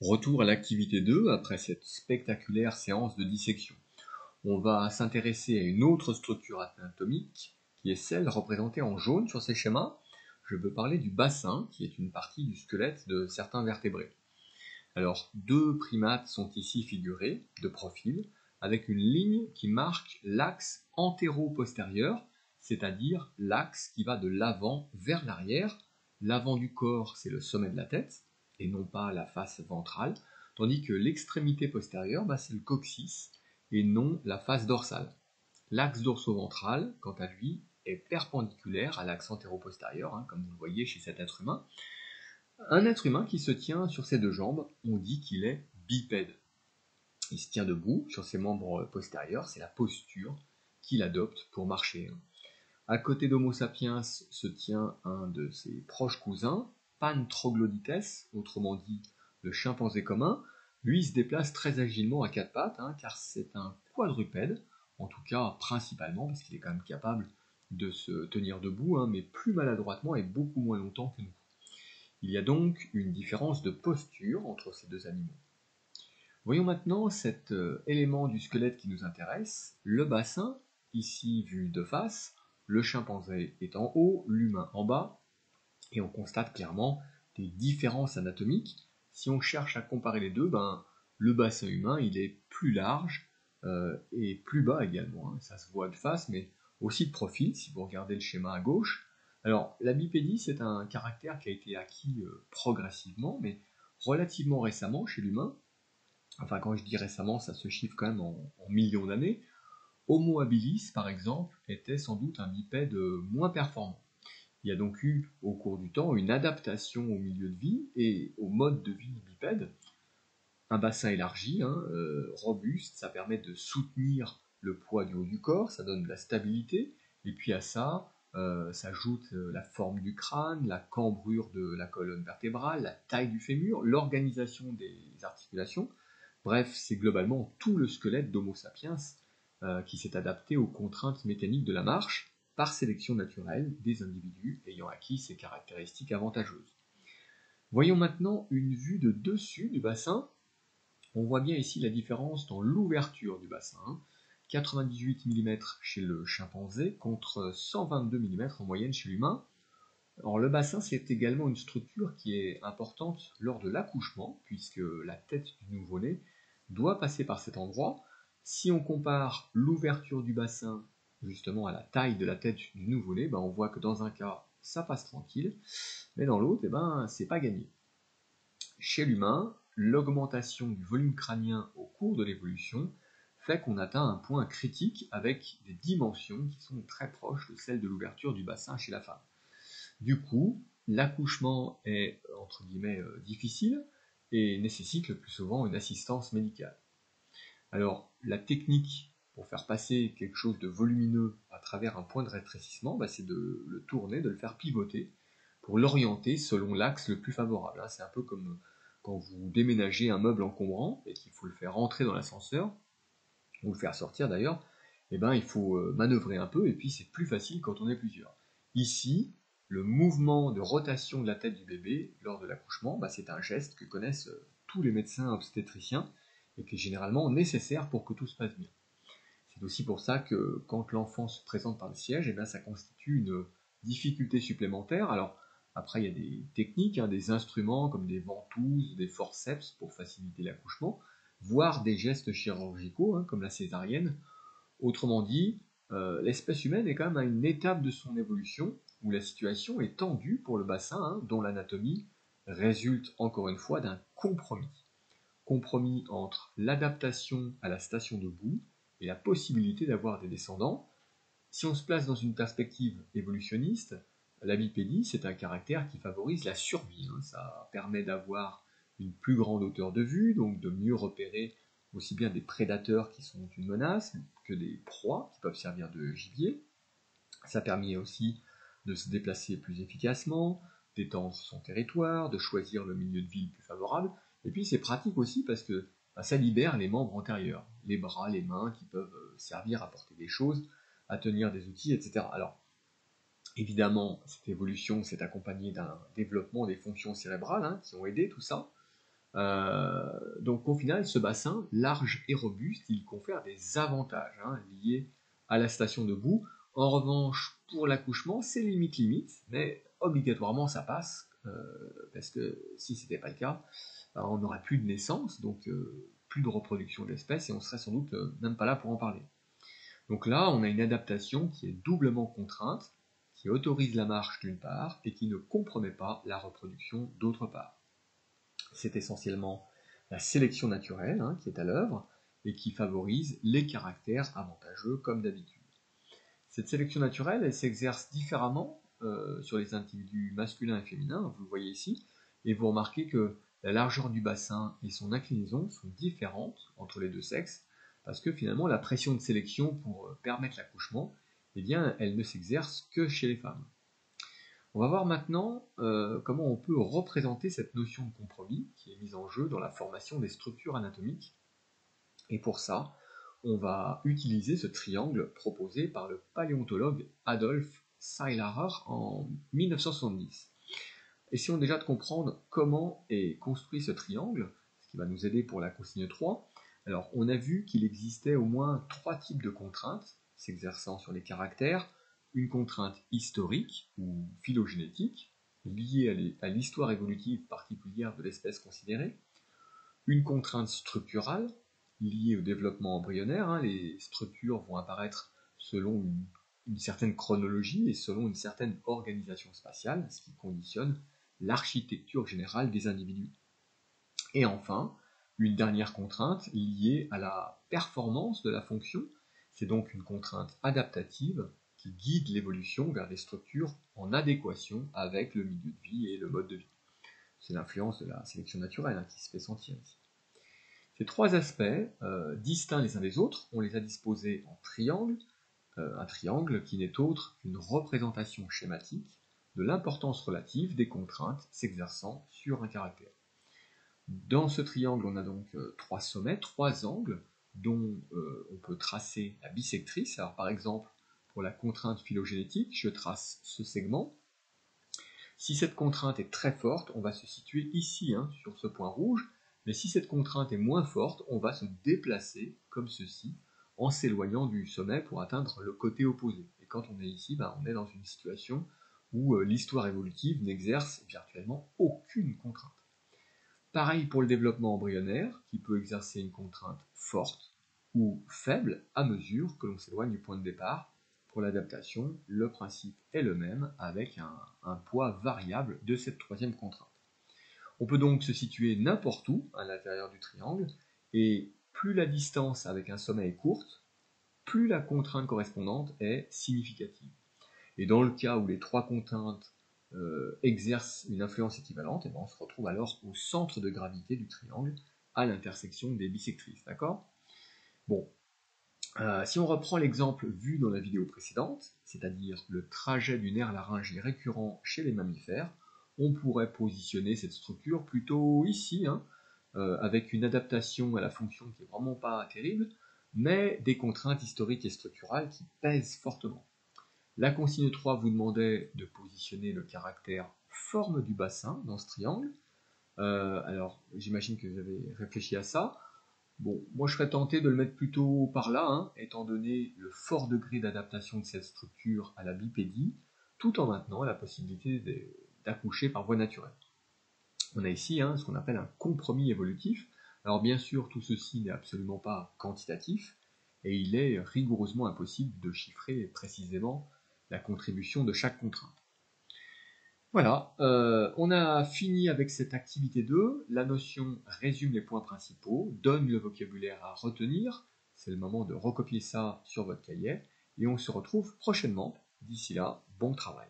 Retour à l'activité 2 après cette spectaculaire séance de dissection. On va s'intéresser à une autre structure anatomique qui est celle représentée en jaune sur ces schémas. Je veux parler du bassin qui est une partie du squelette de certains vertébrés. Alors, deux primates sont ici figurés de profil avec une ligne qui marque l'axe antéro-postérieur, c'est-à-dire l'axe qui va de l'avant vers l'arrière. L'avant du corps, c'est le sommet de la tête, et non pas la face ventrale, tandis que l'extrémité postérieure, c'est le coccyx, et non la face dorsale. L'axe dorso-ventral, quant à lui, est perpendiculaire à l'axe antéro-postérieur, comme vous le voyez chez cet être humain. Un être humain qui se tient sur ses deux jambes, on dit qu'il est bipède. Il se tient debout sur ses membres postérieurs, c'est la posture qu'il adopte pour marcher. À côté d'Homo sapiens se tient un de ses proches cousins, Pan troglodytes, autrement dit le chimpanzé commun. Lui, il se déplace très agilement à quatre pattes, car c'est un quadrupède, en tout cas principalement, parce qu'il est quand même capable de se tenir debout, mais plus maladroitement et beaucoup moins longtemps que nous. Il y a donc une différence de posture entre ces deux animaux. Voyons maintenant cet élément du squelette qui nous intéresse, le bassin, ici vu de face. Le chimpanzé est en haut, l'humain en bas, et on constate clairement des différences anatomiques. Si on cherche à comparer les deux, le bassin humain il est plus large et plus bas également. Ça se voit de face, mais aussi de profil, si vous regardez le schéma à gauche. Alors, la bipédie, c'est un caractère qui a été acquis progressivement, mais relativement récemment chez l'humain. Enfin, quand je dis récemment, ça se chiffre quand même en millions d'années. Homo habilis, par exemple, était sans doute un bipède moins performant. Il y a donc eu, au cours du temps, une adaptation au milieu de vie et au mode de vie bipède. Un bassin élargi, robuste, ça permet de soutenir le poids du haut du corps, ça donne de la stabilité, et puis à ça, s'ajoute la forme du crâne, la cambrure de la colonne vertébrale, la taille du fémur, l'organisation des articulations. Bref, c'est globalement tout le squelette d'Homo sapiens qui s'est adapté aux contraintes mécaniques de la marche par sélection naturelle des individus ayant acquis ces caractéristiques avantageuses. Voyons maintenant une vue de dessus du bassin. On voit bien ici la différence dans l'ouverture du bassin. 98 mm chez le chimpanzé contre 122 mm en moyenne chez l'humain. Alors le bassin, c'est également une structure qui est importante lors de l'accouchement, puisque la tête du nouveau-né doit passer par cet endroit. Si on compare l'ouverture du bassin justement à la taille de la tête du nouveau-né, on voit que dans un cas, ça passe tranquille, mais dans l'autre, c'est pas gagné. Chez l'humain, l'augmentation du volume crânien au cours de l'évolution fait qu'on atteint un point critique avec des dimensions qui sont très proches de celles de l'ouverture du bassin chez la femme. Du coup, l'accouchement est, entre guillemets, difficile et nécessite le plus souvent une assistance médicale. Alors, la technique pour faire passer quelque chose de volumineux à travers un point de rétrécissement, c'est de le tourner, de le faire pivoter pour l'orienter selon l'axe le plus favorable. C'est un peu comme quand vous déménagez un meuble encombrant et qu'il faut le faire rentrer dans l'ascenseur, ou le faire sortir d'ailleurs, il faut manœuvrer un peu et puis c'est plus facile quand on est plusieurs. Ici, le mouvement de rotation de la tête du bébé lors de l'accouchement, c'est un geste que connaissent tous les médecins obstétriciens et qui est généralement nécessaire pour que tout se passe bien. C'est aussi pour ça que quand l'enfant se présente par le siège, ça constitue une difficulté supplémentaire. Alors après, il y a des techniques, des instruments comme des ventouses, des forceps pour faciliter l'accouchement, voire des gestes chirurgicaux comme la césarienne. Autrement dit, l'espèce humaine est quand même à une étape de son évolution où la situation est tendue pour le bassin, dont l'anatomie résulte encore une fois d'un compromis. Compromis entre l'adaptation à la station debout et la possibilité d'avoir des descendants. Si on se place dans une perspective évolutionniste, la bipédie, c'est un caractère qui favorise la survie. Ça permet d'avoir une plus grande hauteur de vue, donc de mieux repérer aussi bien des prédateurs qui sont une menace que des proies qui peuvent servir de gibier. Ça permet aussi de se déplacer plus efficacement, d'étendre son territoire, de choisir le milieu de vie le plus favorable. Et puis c'est pratique aussi parce que ça libère les membres antérieurs, les bras, les mains qui peuvent servir à porter des choses, à tenir des outils, etc. Alors, évidemment, cette évolution s'est accompagnée d'un développement des fonctions cérébrales qui ont aidé tout ça. Donc au final, ce bassin, large et robuste, il confère des avantages liés à la station debout. En revanche, pour l'accouchement, c'est limite, mais obligatoirement ça passe, parce que si c'était pas le cas, on n'aurait plus de naissance, donc plus de reproduction de l'espèce, et on serait sans doute même pas là pour en parler. Donc là, on a une adaptation qui est doublement contrainte, qui autorise la marche d'une part, et qui ne compromet pas la reproduction d'autre part. C'est essentiellement la sélection naturelle qui est à l'œuvre, et qui favorise les caractères avantageux comme d'habitude. Cette sélection naturelle, elle s'exerce différemment sur les individus masculins et féminins, vous le voyez ici, et vous remarquez que la largeur du bassin et son inclinaison sont différentes entre les deux sexes, parce que finalement la pression de sélection pour permettre l'accouchement, eh bien, elle ne s'exerce que chez les femmes. On va voir maintenant comment on peut représenter cette notion de compromis qui est mise en jeu dans la formation des structures anatomiques. Et pour ça, on va utiliser ce triangle proposé par le paléontologue Adolf Seilarer en 1970. Essayons déjà de comprendre comment est construit ce triangle, ce qui va nous aider pour la consigne 3. Alors, on a vu qu'il existait au moins 3 types de contraintes s'exerçant sur les caractères. Une contrainte historique ou phylogénétique, liée à l'histoire évolutive particulière de l'espèce considérée. Une contrainte structurale, liée au développement embryonnaire. Les structures vont apparaître selon une certaine chronologie et selon une certaine organisation spatiale, ce qui conditionne l'architecture générale des individus. Et enfin, une dernière contrainte liée à la performance de la fonction, c'est donc une contrainte adaptative qui guide l'évolution vers des structures en adéquation avec le milieu de vie et le mode de vie. C'est l'influence de la sélection naturelle qui se fait sentir ici. Ces 3 aspects, distincts les uns des autres, on les a disposés en triangle, un triangle qui n'est autre qu'une représentation schématique de l'importance relative des contraintes s'exerçant sur un caractère. Dans ce triangle, on a donc 3 sommets, 3 angles, dont on peut tracer la bissectrice. Alors par exemple, pour la contrainte phylogénétique, je trace ce segment. Si cette contrainte est très forte, on va se situer ici, sur ce point rouge, mais si cette contrainte est moins forte, on va se déplacer, comme ceci, en s'éloignant du sommet pour atteindre le côté opposé. Et quand on est ici, on est dans une situation où l'histoire évolutive n'exerce virtuellement aucune contrainte. Pareil pour le développement embryonnaire, qui peut exercer une contrainte forte ou faible à mesure que l'on s'éloigne du point de départ. Pour l'adaptation, le principe est le même avec un poids variable de cette 3e contrainte. On peut donc se situer n'importe où à l'intérieur du triangle, et plus la distance avec un sommet est courte, plus la contrainte correspondante est significative. Et dans le cas où les 3 contraintes exercent une influence équivalente, on se retrouve alors au centre de gravité du triangle, à l'intersection des bissectrices, d'accord ? Bon, si on reprend l'exemple vu dans la vidéo précédente, c'est-à-dire le trajet du nerf laryngé récurrent chez les mammifères, on pourrait positionner cette structure plutôt ici, avec une adaptation à la fonction qui n'est vraiment pas terrible, mais des contraintes historiques et structurales qui pèsent fortement. La consigne 3 vous demandait de positionner le caractère forme du bassin dans ce triangle. Alors, j'imagine que vous avez réfléchi à ça. Bon, moi je serais tenté de le mettre plutôt par là, étant donné le fort degré d'adaptation de cette structure à la bipédie, tout en maintenant la possibilité d'accoucher par voie naturelle. On a ici ce qu'on appelle un compromis évolutif. Alors bien sûr, tout ceci n'est absolument pas quantitatif, et il est rigoureusement impossible de chiffrer précisément la contribution de chaque contrainte. Voilà, on a fini avec cette activité 2. La notion résume les points principaux, donne le vocabulaire à retenir. C'est le moment de recopier ça sur votre cahier. Et on se retrouve prochainement. D'ici là, bon travail.